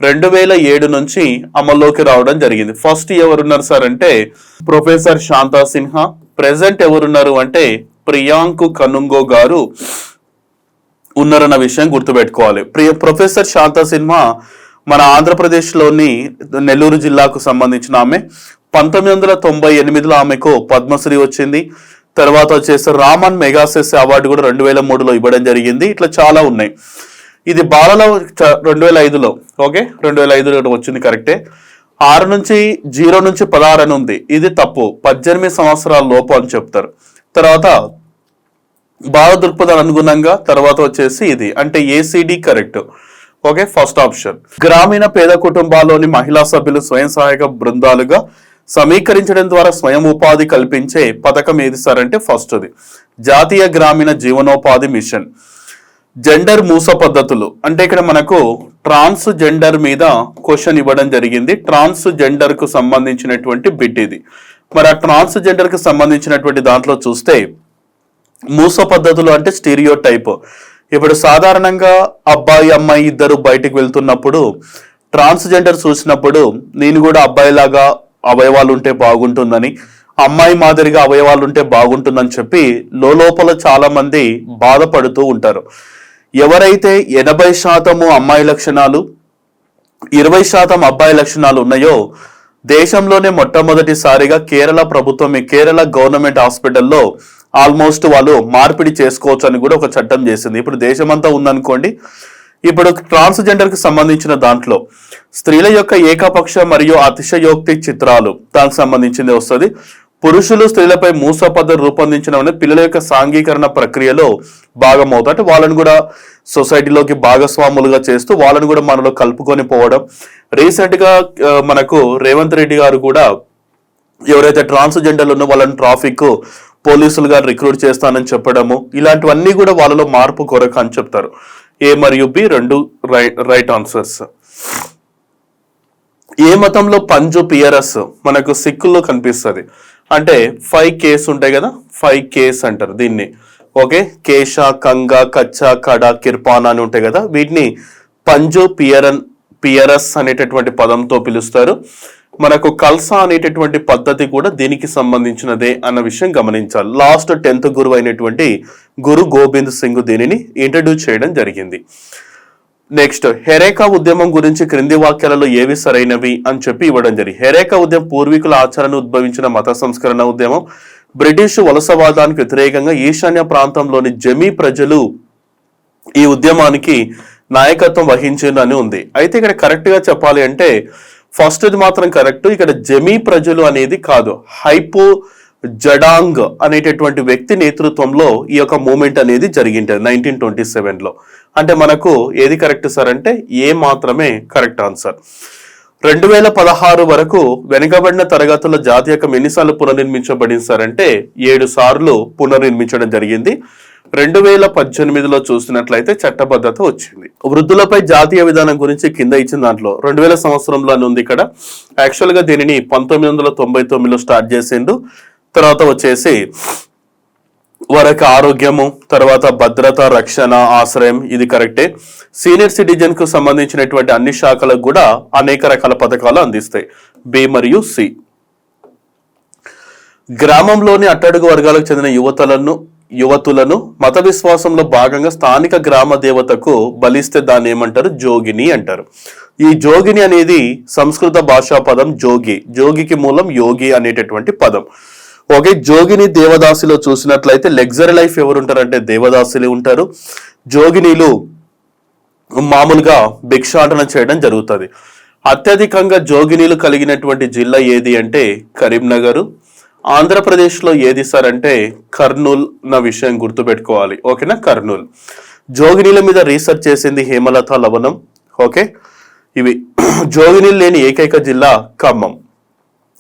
[SPEAKER 2] 2007 నుంచి అమల్లోకి రావడం జరిగింది. ఫస్ట్ ఎవరున్నారు సార్ అంటే ప్రొఫెసర్ శాంతా సిన్హా. ప్రెసెంట్ ఎవరున్నారు అంటే ప్రియాంక్ కనుంగో గారు ఉన్నారన్న విషయం గుర్తుపెట్టుకోవాలి. ప్రొఫెసర్ శాంతా సిన్హా మన ఆంధ్రప్రదేశ్లోని నెల్లూరు జిల్లాకు సంబంధించిన ఆమె. 1998లో ఆమెకు పద్మశ్రీ వచ్చింది. తర్వాత వచ్చేసి రామన్ మెగాసెస్ అవార్డు కూడా 2003లో ఇవ్వడం జరిగింది. ఇట్లా చాలా ఉన్నాయి. ఇది బాలలో 2005లో, ఓకే 2005లో వచ్చింది కరెక్టే. 0 నుంచి 16 అని ఉంది, ఇది తప్పు, 18 సంవత్సరాల లోపు అని చెప్తారు. తర్వాత బాల దృక్పథం అనుగుణంగా తర్వాత వచ్చేసి ఇది అంటే ACD correct. Okay, first option. గ్రామీణ పేద కుటుంబాల్లోని మహిళా సభ్యులు స్వయం సహాయక బృందాలుగా సమీకరించడం ద్వారా స్వయం ఉపాధి కల్పించే పథకం ఏది సార్ అంటే ఫస్ట్ది జాతీయ గ్రామీణ జీవనోపాధి మిషన్. జెండర్ మూస పద్ధతులు అంటే ఇక్కడ మనకు ట్రాన్స్ జెండర్ మీద క్వశ్చన్ ఇవ్వడం జరిగింది. ట్రాన్స్ జెండర్ కు సంబంధించినటువంటి బిట్ ఇది. మరి ఆ ట్రాన్స్ జెండర్ కు సంబంధించినటువంటి దాంట్లో చూస్తే మూస పద్ధతులు అంటే స్టీరియో టైప్. ఇప్పుడు సాధారణంగా అబ్బాయి అమ్మాయి ఇద్దరు బయటికి వెళ్తున్నప్పుడు ట్రాన్స్జెండర్ చూసినప్పుడు నేను కూడా అబ్బాయిలాగా అవయవాలు ఉంటే బాగుంటుందని, అమ్మాయి మాదిరిగా అవయవాలు ఉంటే బాగుంటుందని చెప్పి లోపల చాలా మంది బాధపడుతూ ఉంటారు. ఎవరైతే 80% అమ్మాయి లక్షణాలు 20% అబ్బాయి లక్షణాలు ఉన్నాయో దేశంలోనే మొట్టమొదటిసారిగా కేరళ గవర్నమెంట్ హాస్పిటల్లో ఆల్మోస్ట్ వాళ్ళు మార్పిడి చేసుకోవచ్చు అని కూడా ఒక చట్టం చేసింది. ఇప్పుడు దేశమంతా ఉందనుకోండి. ఇప్పుడు ట్రాన్స్జెండర్ కి సంబంధించిన దాంట్లో స్త్రీల యొక్క ఏకపక్ష మరియు అతిశయోక్తి చిత్రాలు దానికి సంబంధించింది వస్తుంది. పురుషులు స్త్రీలపై మూస పద్ధతి రూపొందించడం పిల్లల యొక్క సాంఘీకరణ ప్రక్రియలో భాగమవుతారు. అంటే వాళ్ళని కూడా సొసైటీలోకి భాగస్వాములుగా చేస్తూ వాళ్ళని కూడా మనలో కలుపుకొని పోవడం. రీసెంట్ గా మనకు రేవంత్ రెడ్డి గారు కూడా ఎవరైతే ట్రాన్స్జెండర్లు ఉన్నో వాళ్ళని ట్రాఫిక్ పోలీసులుగా రిక్రూట్ చేస్తానని చెప్పడము, ఇలాంటివన్నీ కూడా వాళ్ళలో మార్పు కొరకు అని చెప్తారు. A మరియు B రెండు రైట్ ఆన్సర్స్. ఏ మతంలో పంజు పియరస్ మనకు సిక్కుల్లో కనిపిస్తుంది అంటే 5 కేస్ ఉంటాయి కదా, 5 కేస్ అంటారు దీన్ని. ఓకే, కేశ, కంగ, కచ్చ, కడ, కిర్పానా అని ఉంటాయి కదా, వీటిని పంజు పియరస్ అనేటటువంటి పదంతో పిలుస్తారు. మనకు కల్సా అనేటటువంటి పద్ధతి కూడా దీనికి సంబంధించినదే అన్న విషయం గమనించాలి. లాస్ట్ 10th గురువు అయినటువంటి గురు గోబింద్ సింగ్ దీనిని ఇంట్రడ్యూస్ చేయడం జరిగింది. నెక్స్ట్, హెరేకా ఉద్యమం గురించి క్రింది వాక్యాలలో ఏవి సరైనవి అని చెప్పి ఇవ్వడం జరిగింది. హెరేకా ఉద్యమం పూర్వీకుల ఆచరణ ఉద్భవించిన మత సంస్కరణ ఉద్యమం. బ్రిటిష్ వలసవాదానికి వ్యతిరేకంగా ఈశాన్య ప్రాంతంలోని జమీ ప్రజలు ఈ ఉద్యమానికి నాయకత్వం వహించిండు అని ఉంది. అయితే ఇక్కడ కరెక్ట్ గా చెప్పాలి అంటే ఫస్ట్ ఇది మాత్రం కరెక్ట్. ఇక్కడ జమీ ప్రజలు అనేది కాదు, హైపో జడాంగ్ అనేటటువంటి వ్యక్తి నేతృత్వంలో ఈ యొక్క మూమెంట్ అనేది జరిగింది 1927లో. అంటే మనకు ఏది కరెక్ట్ సార్ అంటే ఏ మాత్రమే కరెక్ట్ ఆన్సర్. 2016 వరకు వెనుకబడిన తరగతుల జాతీయకం ఎన్నిసార్లు పునర్నిర్మించబడింది సార్ అంటే 7 సార్లు పునర్నిర్మించడం జరిగింది. 2018లో చూసినట్లయితే చట్టబద్ధత వచ్చింది. వృద్ధులపై జాతీయ విధానం గురించి కింద ఇచ్చిన దాంట్లో 2000 సంవత్సరంలోనే ఉంది. ఇక్కడ యాక్చువల్ గా దీనిని 1999లో స్టార్ట్ చేసిండు. తర్వాత వచ్చేసి వారికి ఆరోగ్యము, తర్వాత భద్రత, రక్షణ, ఆశ్రయం, ఇది కరెక్టే. సీనియర్ సిటిజన్ కు సంబంధించినటువంటి అన్ని శాఖలకు కూడా అనేక రకాల పథకాలు అందిస్తాయి, బి మరియు సి. గ్రామంలోని అట్టడుగు వర్గాలకు చెందిన యువతులను మత విశ్వాసంలో భాగంగా స్థానిక గ్రామ దేవతకు బలిస్తే దాన్ని ఏమంటారు? జోగిని అంటారు. ఈ జోగిని అనేది సంస్కృత భాషా పదం జోగికి మూలం యోగి అనేటటువంటి పదం. ఓకే, జోగిని దేవదాసిలో చూసినట్లయితే లగ్జరీ లైఫ్ ఎవరు ఉంటారంటే దేవదాసులు ఉంటారు. జోగినీలు మామూలుగా భిక్షాటన చేయడం జరుగుతుంది. అత్యధికంగా జోగినీలు కలిగినటువంటి జిల్లా ఏది అంటే కరీంనగర్. ఆంధ్రప్రదేశ్లో ఏది సార్ అంటే కర్నూల్. నా విషయం గుర్తుపెట్టుకోవాలి, ఓకేనా? కర్నూల్. జోగినీల మీద రీసెర్చ్ చేసింది హేమలత లవణం. ఓకే, ఇవి జోగినీలు లేని ఏకైక జిల్లా ఖమ్మం.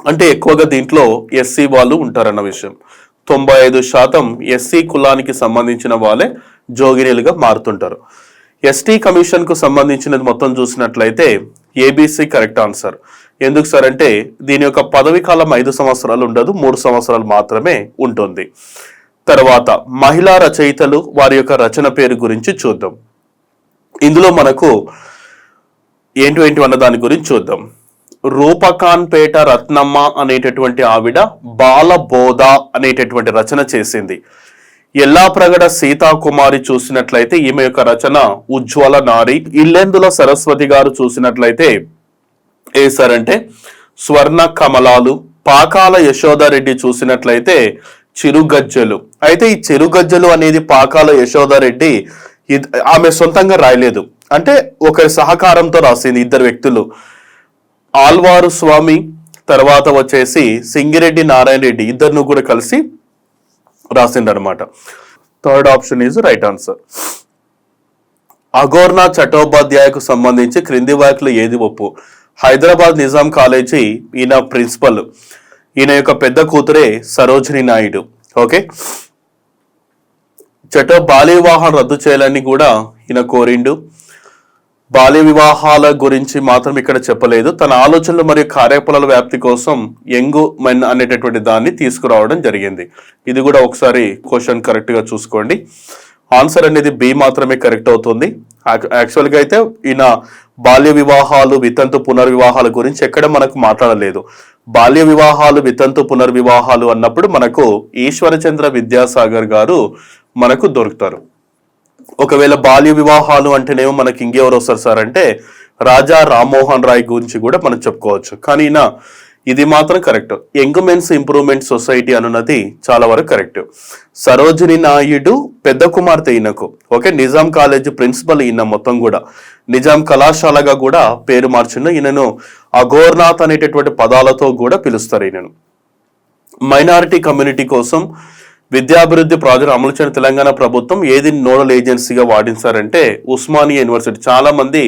[SPEAKER 2] అంటే ఎక్కువగా దీంట్లో ఎస్సీ వాళ్ళు ఉంటారన్న విషయం. 95% ఎస్సీ కులానికి సంబంధించిన వాళ్ళే జోగినీలుగా మారుతుంటారు. ఎస్టీ కమిషన్ కు సంబంధించినది మొత్తం చూసినట్లయితే ఏబిసి కరెక్ట్ ఆన్సర్. ఎందుకు సార్ అంటే దీని యొక్క పదవి కాలం 5 సంవత్సరాలు ఉండదు, 3 సంవత్సరాలు మాత్రమే ఉంటుంది. తర్వాత మహిళా రచయితలు, వారి యొక్క రచన పేరు గురించి చూద్దాం. ఇందులో మనకు ఏంటి అన్న దాని గురించి చూద్దాం. రూపకాన్పేట రత్నమ్మ అనేటటువంటి ఆవిడ బాలబోధ అనేటటువంటి రచన చేసింది. ఎల్లాప్రగడ సీతాకుమారి చూసినట్లయితే ఈమె యొక్క రచన ఉజ్వల నారి. ఇల్లెందుల సరస్వతి గారు చూసినట్లయితే ఏ సార్ అంటే స్వర్ణ కమలాలు. పాకాల యశోదారెడ్డి చూసినట్లయితే చిరుగజ్జలు. అయితే ఈ చిరుగజ్జలు అనేది పాకాల యశోదారెడ్డి ఆమె సొంతంగా రాయలేదు, అంటే ఒకరి సహకారంతో రాసింది. 2 వ్యక్తులు, ఆల్వారు స్వామి తర్వాత వచ్చేసి సింగిరెడ్డి నారాయణ రెడ్డి, ఇద్దరు కూడా కలిసి రాసిండనమాట. Third option is right answer. అఘోర్నా చట్టోపాధ్యాయకు సంబంధించి క్రింది వాక్యలు ఏది ఒప్పు? హైదరాబాద్ నిజాం కాలేజీ ఈయన ప్రిన్సిపల్. ఈయన యొక్క పెద్ద కూతురే సరోజిని నాయుడు. ఓకే, బాల్య వివాహం రద్దు చేయాలని కూడా ఈయన కోరిండు. బాల్య వివాహాల గురించి మాత్రం ఇక్కడ చెప్పలేదు. తన ఆలోచనలు మరియు కార్యకలాపాల వ్యాప్తి కోసం యంగ్ మెన్ అనేటటువంటి దాన్ని తీసుకురావడం జరిగింది. ఇది కూడా ఒకసారి క్వశ్చన్ కరెక్ట్ గా చూసుకోండి. ఆన్సర్ అనేది బి మాత్రమే కరెక్ట్ అవుతుంది. యాక్చువల్గా అయితే ఈయన బాల్య వివాహాలు, వితంతు పునర్వివాహాల గురించి ఎక్కడ మనకు మాట్లాడలేదు. బాల్య వివాహాలు, వితంతు పునర్వివాహాలు అన్నప్పుడు మనకు ఈశ్వరచంద్ర విద్యాసాగర్ గారు మనకు దొరుకుతారు. ఒకవేళ బాల్య వివాహాలు అంటేనేమో మనకి ఇంకెవరు వస్తారు సార్ అంటే రాజా రామ్మోహన్ రాయ్ గురించి కూడా మనం చెప్పుకోవచ్చు. కానీ ఇది మాత్రం correct. Young men's improvement society అనున్నది చాలా వరకు కరెక్ట్. సరోజిని నాయుడు పెద్ద కుమార్తె ఈయనకు. ఓకే, నిజాం కాలేజ్ ప్రిన్సిపల్ ఈయన. మొత్తం కూడా నిజాం కళాశాలగా కూడా పేరు మార్చిన ఈయనను అఘోర్నాథ్ అనేటటువంటి పదాలతో కూడా పిలుస్తారు ఈయనను. మైనారిటీ కమ్యూనిటీ కోసం విద్యాభివృద్ధి ప్రాజెక్టు అమలు చేయని తెలంగాణ ప్రభుత్వం ఏది నోడల్ ఏజెన్సీగా వాడించారంటే ఉస్మానియా యూనివర్సిటీ. చాలా మంది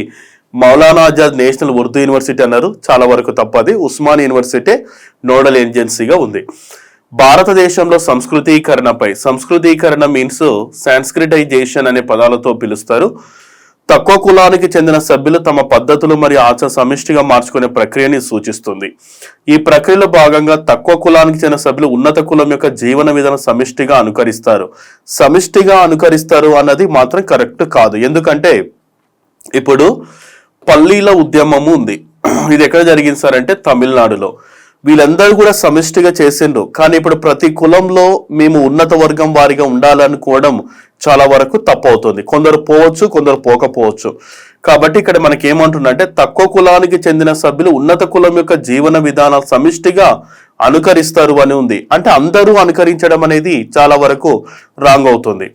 [SPEAKER 2] మౌలానా ఆజాద్ నేషనల్ ఉర్దూ యూనివర్సిటీ అన్నారు, చాలా వరకు తప్పది. ఉస్మానియా యూనివర్సిటీ నోడల్ ఏజెన్సీగా ఉంది. భారతదేశంలో సంస్కృతీకరణ మీన్స్ సాంస్క్రిటైజేషన్ అనే పదాలతో పిలుస్తారు. తక్కువ కులానికి చెందిన సభ్యులు తమ పద్ధతులు మరియు ఆచార సమిష్టిగా మార్చుకునే ప్రక్రియని సూచిస్తుంది. ఈ ప్రక్రియలో భాగంగా తక్కువ కులానికి చెందిన సభ్యులు ఉన్నత కులం యొక్క జీవన విధానం సమిష్టిగా అనుకరిస్తారు అన్నది మాత్రం కరెక్ట్ కాదు. ఎందుకంటే ఇప్పుడు పల్లీల ఉద్యమము ఉంది. ఇది ఎక్కడ జరిగింది సార్ అంటే తమిళనాడులో. వీళ్ళందరూ కూడా సమిష్టిగా చేసిండ్రు. కానీ ఇప్పుడు ప్రతి కులంలో మేము ఉన్నత వర్గం వారిగా ఉండాలనుకోవడం చాలా వరకు తప్పు అవుతుంది. కొందరు పోవచ్చు, కొందరు పోకపోవచ్చు. కాబట్టి ఇక్కడ మనకి ఏమంటుందంటే తక్కువ కులానికి చెందిన సభ్యులు ఉన్నత కులం యొక్క జీవన విధానాలు సమిష్టిగా అనుకరిస్తారు అని ఉంది. అంటే అందరూ అనుకరించడం అనేది చాలా వరకు రాంగ్ అవుతుంది.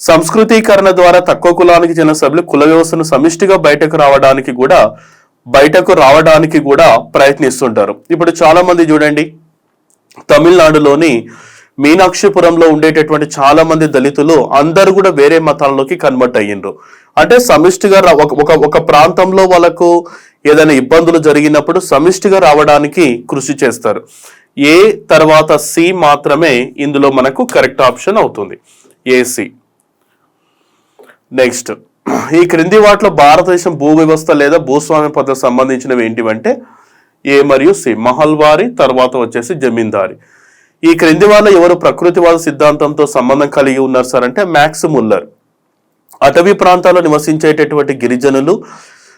[SPEAKER 2] సంస్కృతీకరణ ద్వారా తక్కువ కులానికి చెందిన సభ్యులు కుల వ్యవస్థను సమిష్టిగా బయటకు రావడానికి కూడా ప్రయత్నిస్తుంటారు. ఇప్పుడు చాలా మంది చూడండి, తమిళనాడులోని మీనాక్షిపురంలో ఉండేటటువంటి చాలా మంది దళితులు అందరూ కూడా వేరే మతాల్లోకి కన్వర్ట్ అయ్యిండ్రు. అంటే సమిష్టిగా ఒక ప్రాంతంలో వాళ్ళకు ఏదైనా ఇబ్బందులు జరిగినప్పుడు సమిష్టిగా రావడానికి కృషి చేస్తారు. ఏ తర్వాత సి మాత్రమే ఇందులో మనకు కరెక్ట్ ఆప్షన్ అవుతుంది, ఏసి. నెక్స్ట్, ఈ క్రింది వాటిలో భారతదేశం భూ వ్యవస్థ లేదా భూస్వామ్య పద్ధతికి సంబంధించినవి ఏంటివంటే ఏ మరియు సి. మహల్వారి, తర్వాత వచ్చేసి జమీందారి. ఈ క్రింది వాళ్ళ ఎవరు ప్రకృతివాద సిద్ధాంతంతో సంబంధం కలిగి ఉన్నారు సార్ అంటే మ్యాక్స్ ముల్లర్. అటవీ ప్రాంతాల్లో నివసించేటటువంటి గిరిజనులు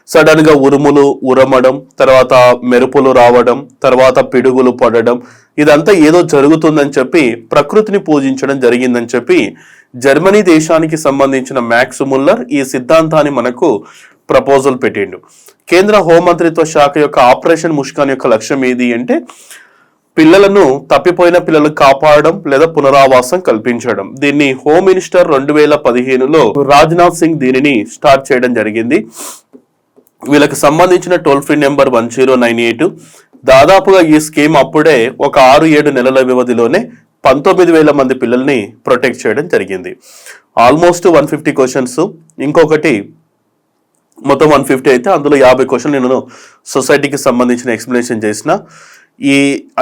[SPEAKER 2] సడన్ గా ఉరుములు ఉరమడం, తర్వాత మెరుపులు రావడం, తర్వాత పిడుగులు పడడం, ఇదంతా ఏదో జరుగుతుందని చెప్పి ప్రకృతిని పూజించడం జరిగిందని చెప్పి జర్మనీ దేశానికి సంబంధించిన మ్యాక్స్ ముల్లర్ ఈ సిద్ధాంతాన్ని మనకు ప్రపోజల్ పెట్టిండు. కేంద్ర హోంమంత్రిత్వ శాఖ యొక్క ఆపరేషన్ ముష్కాన్ యొక్క లక్ష్యం ఏది అంటే పిల్లలను, తప్పిపోయిన పిల్లలను కాపాడడం లేదా పునరావాసం కల్పించడం. దీన్ని హోమ్ మినిస్టర్ 2015లో రాజ్నాథ్ సింగ్ దీనిని స్టార్ట్ చేయడం జరిగింది. వీళ్ళకి సంబంధించిన టోల్ ఫ్రీ నెంబర్ 1098. దాదాపుగా ఈ స్కీమ్ అప్పుడే ఒక 6-7 నెలల వ్యవధిలోనే 19,000 మంది పిల్లల్ని ప్రొటెక్ట్ చేయడం జరిగింది. ఆల్మోస్ట్ 150 క్వశ్చన్స్, ఇంకొకటి మొత్తం 150 అయితే అందులో 50 క్వశ్చన్లు నేను సొసైటీకి సంబంధించిన ఎక్స్ప్లెనేషన్ చేసిన.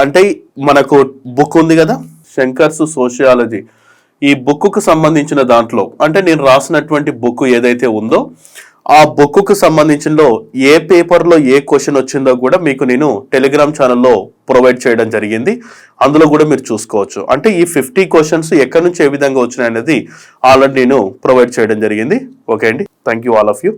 [SPEAKER 2] అంటే మనకు బుక్ ఉంది కదా, శంకర్స్ సోషియాలజీ, ఈ బుక్కు సంబంధించిన దాంట్లో అంటే నేను రాసినటువంటి బుక్ ఏదైతే ఉందో ఆ బుక్కు సంబంధించిన ఏ పేపర్లో ఏ క్వశ్చన్ వచ్చిందో కూడా మీకు నేను టెలిగ్రామ్ ఛానల్లో ప్రొవైడ్ చేయడం జరిగింది. అందులో కూడా మీరు చూసుకోవచ్చు. అంటే ఈ 50 క్వశ్చన్స్ ఎక్కడి నుంచి ఏ విధంగా వచ్చినాయి అనేది ఆల్రెడీ నేను ప్రొవైడ్ చేయడం జరిగింది. ఓకే అండి, thank you all of you.